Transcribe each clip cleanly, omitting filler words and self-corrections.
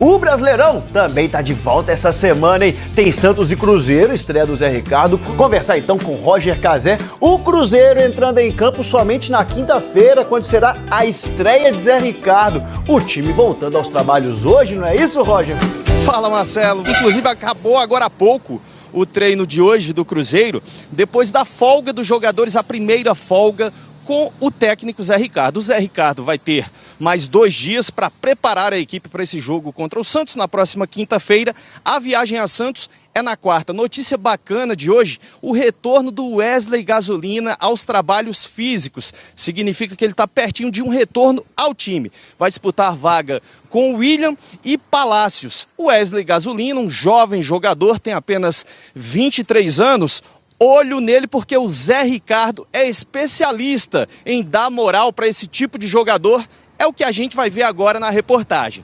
O Brasileirão também tá de volta essa semana, hein? Tem Santos e Cruzeiro, estreia do Zé Ricardo. Conversar então com Roger Cazé. O Cruzeiro entrando em campo somente na quinta-feira, quando será a estreia de Zé Ricardo. O time voltando aos trabalhos hoje, não é isso, Roger? Fala, Marcelo. Inclusive acabou agora há pouco o treino de hoje do Cruzeiro, depois da folga dos jogadores, a primeira folga com o técnico Zé Ricardo. O Zé Ricardo vai ter mais 2 dias para preparar a equipe para esse jogo contra o Santos na próxima quinta-feira. A viagem a Santos é na quarta. Notícia bacana de hoje, o retorno do Wesley Gasolina aos trabalhos físicos. Significa que ele está pertinho de um retorno ao time. Vai disputar vaga com o William e Palácios. O Wesley Gasolina, um jovem jogador, tem apenas 23 anos. Olho nele porque o Zé Ricardo é especialista em dar moral para esse tipo de jogador. É o que a gente vai ver agora na reportagem.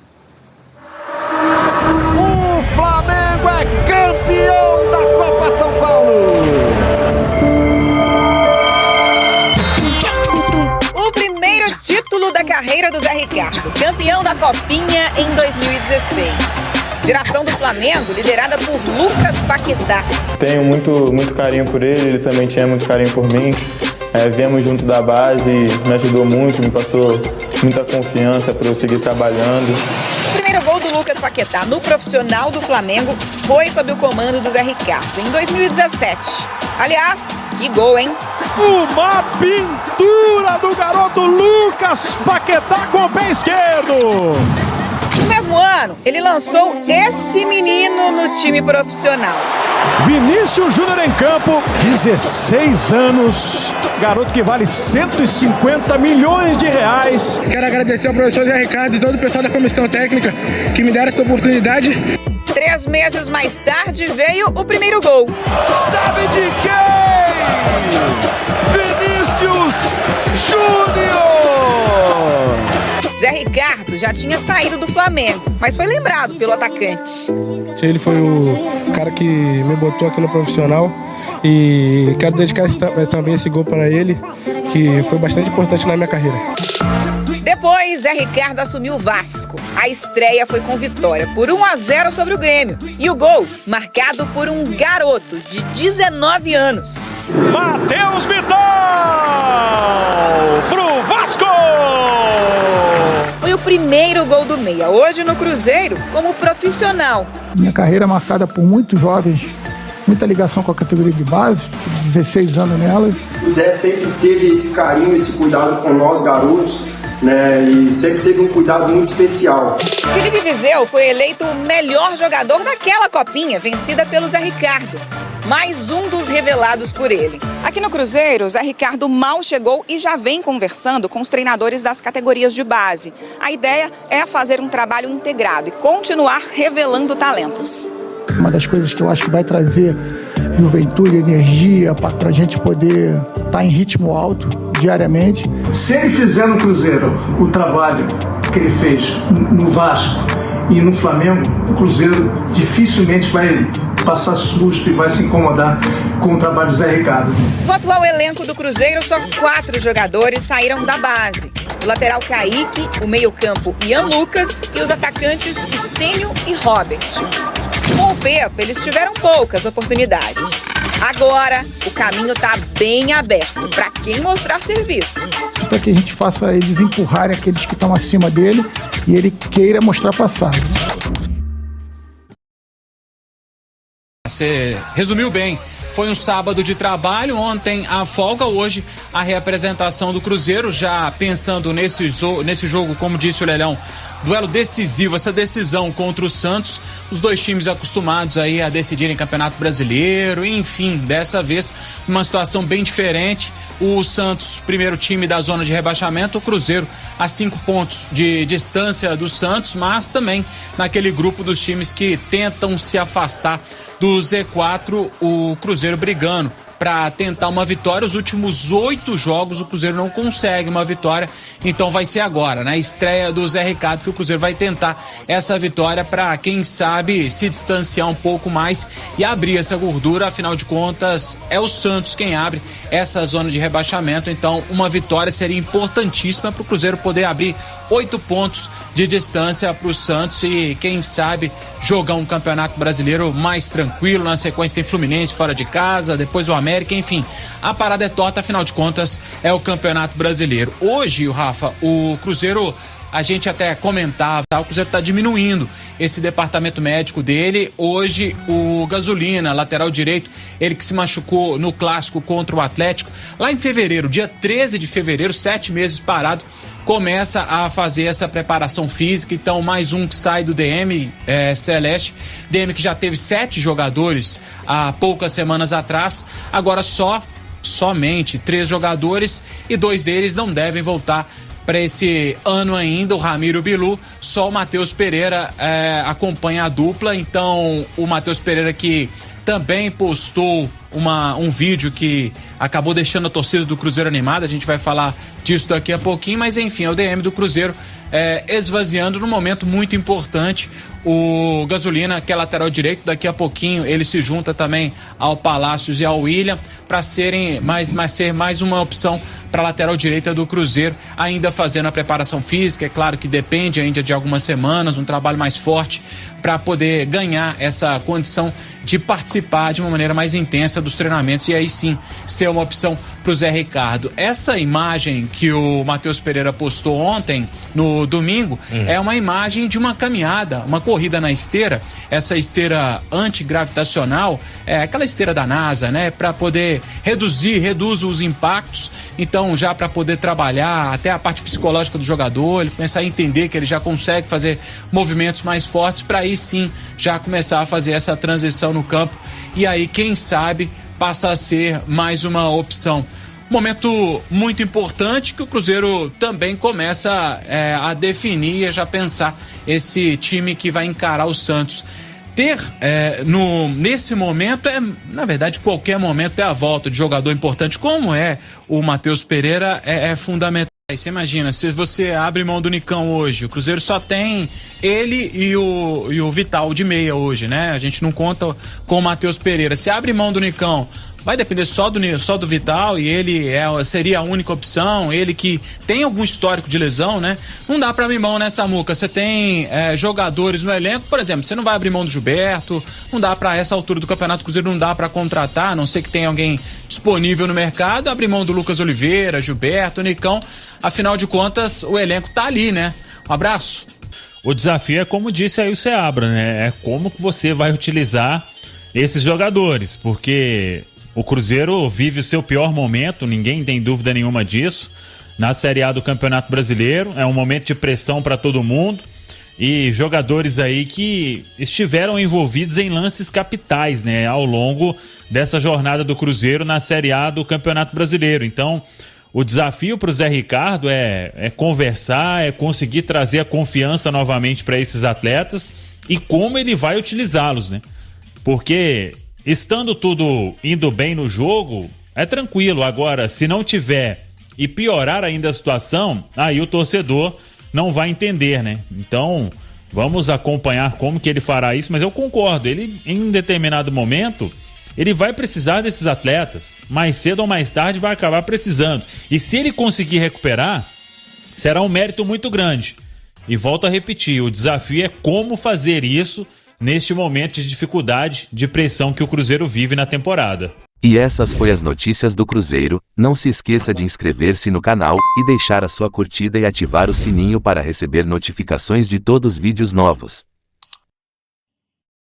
O Flamengo é campeão da Copa São Paulo! O primeiro título da carreira do Zé Ricardo, campeão da Copinha em 2016. Geração do Flamengo, liderada por Lucas Paquetá. Tenho muito carinho por ele também tinha muito carinho por mim. Viemos junto da base, me ajudou muito, me passou muita confiança para eu seguir trabalhando. O primeiro gol do Lucas Paquetá no profissional do Flamengo foi sob o comando do Zé Ricardo, em 2017. Aliás, que gol, hein? Uma pintura do garoto Lucas Paquetá com o pé esquerdo! No mesmo ano, ele lançou esse menino no time profissional. Vinícius Júnior em campo, 16 anos, garoto que vale 150 milhões de reais. Quero agradecer ao professor Zé Ricardo e todo o pessoal da comissão técnica que me deram essa oportunidade. 3 meses mais tarde veio o primeiro gol. Sabe de quem? Vinícius Júnior! Zé Ricardo já tinha saído do Flamengo, mas foi lembrado pelo atacante. Ele foi o cara que me botou aqui no profissional e quero dedicar também esse gol para ele, que foi bastante importante na minha carreira. Depois, Zé Ricardo assumiu o Vasco. A estreia foi com vitória por 1-0 sobre o Grêmio. E o gol marcado por um garoto de 19 anos. Matheus Vital pro Vasco! Foi o primeiro gol do meia, hoje no Cruzeiro, como profissional. Minha carreira é marcada por muitos jovens, muita ligação com a categoria de base, 16 anos nelas. O Zé sempre teve esse carinho, esse cuidado com nós garotos, né? E sempre teve um cuidado muito especial. Felipe Viseu foi eleito o melhor jogador daquela copinha, vencida pelo Zé Ricardo. Mais um dos revelados por ele. Aqui no Cruzeiro, Zé Ricardo mal chegou e já vem conversando com os treinadores das categorias de base. A ideia é fazer um trabalho integrado e continuar revelando talentos. Uma das coisas que eu acho que vai trazer juventude, energia, para a gente poder estar em ritmo alto diariamente. Se ele fizer no Cruzeiro o trabalho que ele fez no Vasco e no Flamengo, o Cruzeiro dificilmente vai passar susto e vai se incomodar com o trabalho do Zé Ricardo. No atual elenco do Cruzeiro, só 4 jogadores saíram da base. O lateral Kaique, o meio-campo Ian Lucas e os atacantes Stênio e Robert. Com o Pepa, eles tiveram poucas oportunidades. Agora, o caminho está bem aberto para quem mostrar serviço. Para que a gente faça eles empurrarem aqueles que estão acima dele e ele queira mostrar passado. Você resumiu bem. Foi um sábado de trabalho, ontem a folga, hoje a reapresentação do Cruzeiro, já pensando nesse jogo, como disse o Lelão, duelo decisivo, essa decisão contra o Santos, os 2 times acostumados aí a decidirem Campeonato Brasileiro, enfim, dessa vez uma situação bem diferente. O Santos, primeiro time da zona de rebaixamento, o Cruzeiro a 5 pontos de distância do Santos, mas também naquele grupo dos times que tentam se afastar do Z4, o Cruzeiro brigando para tentar uma vitória. Os últimos 8 jogos o Cruzeiro não consegue uma vitória, então vai ser agora, na estreia do Zé Ricardo, que o Cruzeiro vai tentar essa vitória para, quem sabe, se distanciar um pouco mais e abrir essa gordura. Afinal de contas, é o Santos quem abre essa zona de rebaixamento, então uma vitória seria importantíssima para o Cruzeiro poder abrir 8 pontos de distância para o Santos e, quem sabe, jogar um campeonato brasileiro mais tranquilo. Na sequência tem Fluminense fora de casa, depois o América, enfim, a parada é torta, afinal de contas é o campeonato brasileiro. Hoje, Rafa, o Cruzeiro, a gente até comentava, o Cruzeiro está diminuindo esse departamento médico dele. Hoje o Gasolina, lateral direito, ele que se machucou no clássico contra o Atlético, lá em fevereiro, dia 13 de fevereiro, 7 meses parado, começa a fazer essa preparação física. Então mais um que sai do DM, Celeste, DM que já teve 7 jogadores há poucas semanas atrás, agora somente 3 jogadores e 2 deles não devem voltar para esse ano ainda. O Ramiro e o Bilu, só o Matheus Pereira acompanha a dupla. Então o Matheus Pereira, que também postou um vídeo que acabou deixando a torcida do Cruzeiro animada, a gente vai falar disso daqui a pouquinho, mas enfim, é o DM do Cruzeiro esvaziando num momento muito importante. O Gasolina, que é lateral direito, daqui a pouquinho ele se junta também ao Palácios e ao William para ser mais uma opção para a lateral direita do Cruzeiro, ainda fazendo a preparação física. É claro que depende ainda de algumas semanas, um trabalho mais forte para poder ganhar essa condição de participar de uma maneira mais intensa dos treinamentos e aí sim ser uma opção para o Zé Ricardo. Essa imagem que o Matheus Pereira postou ontem, no domingo, é uma imagem de uma caminhada, uma corrida na esteira. Essa esteira antigravitacional, aquela esteira da NASA, né, para poder reduz os impactos. Então, já para poder trabalhar até a parte psicológica do jogador, ele começar a entender que ele já consegue fazer movimentos mais fortes, para aí sim já começar a fazer essa transição no campo e aí, quem sabe, passa a ser mais uma opção. Momento muito importante que o Cruzeiro também começa a definir e já pensar esse time que vai encarar o Santos. Nesse momento, na verdade, qualquer momento é a volta de jogador importante, como é o Matheus Pereira, é fundamental. Aí você imagina, se você abre mão do Nicão hoje, o Cruzeiro só tem ele e o Vital de meia hoje, né? A gente não conta com o Matheus Pereira. Se abre mão do Nicão, vai depender só do Vital e ele seria a única opção, ele que tem algum histórico de lesão, né? Não dá pra abrir mão, né, Samuca? Você tem jogadores no elenco, por exemplo, você não vai abrir mão do Gilberto, não dá pra essa altura do Campeonato Cruzeiro, não dá pra contratar, a não ser que tenha alguém disponível no mercado, abrir mão do Lucas Oliveira, Gilberto, Nicão, afinal de contas o elenco tá ali, né? Um abraço. O desafio é como disse aí o Seabra, né? É como que você vai utilizar esses jogadores, porque o Cruzeiro vive o seu pior momento, ninguém tem dúvida nenhuma disso, na Série A do Campeonato Brasileiro. É um momento de pressão para todo mundo e jogadores aí que estiveram envolvidos em lances capitais, né, ao longo dessa jornada do Cruzeiro na Série A do Campeonato Brasileiro. Então, o desafio para o Zé Ricardo é conversar, é conseguir trazer a confiança novamente para esses atletas e como ele vai utilizá-los, né? Porque estando tudo indo bem no jogo, é tranquilo. Agora, se não tiver e piorar ainda a situação, aí o torcedor não vai entender, né? Então, vamos acompanhar como que ele fará isso, mas eu concordo, ele em um determinado momento, ele vai precisar desses atletas, mais cedo ou mais tarde vai acabar precisando. E se ele conseguir recuperar, será um mérito muito grande. E volto a repetir, o desafio é como fazer isso neste momento de dificuldade, de pressão que o Cruzeiro vive na temporada. E essas foi as notícias do Cruzeiro. Não se esqueça de inscrever-se no canal e deixar a sua curtida e ativar o sininho para receber notificações de todos os vídeos novos.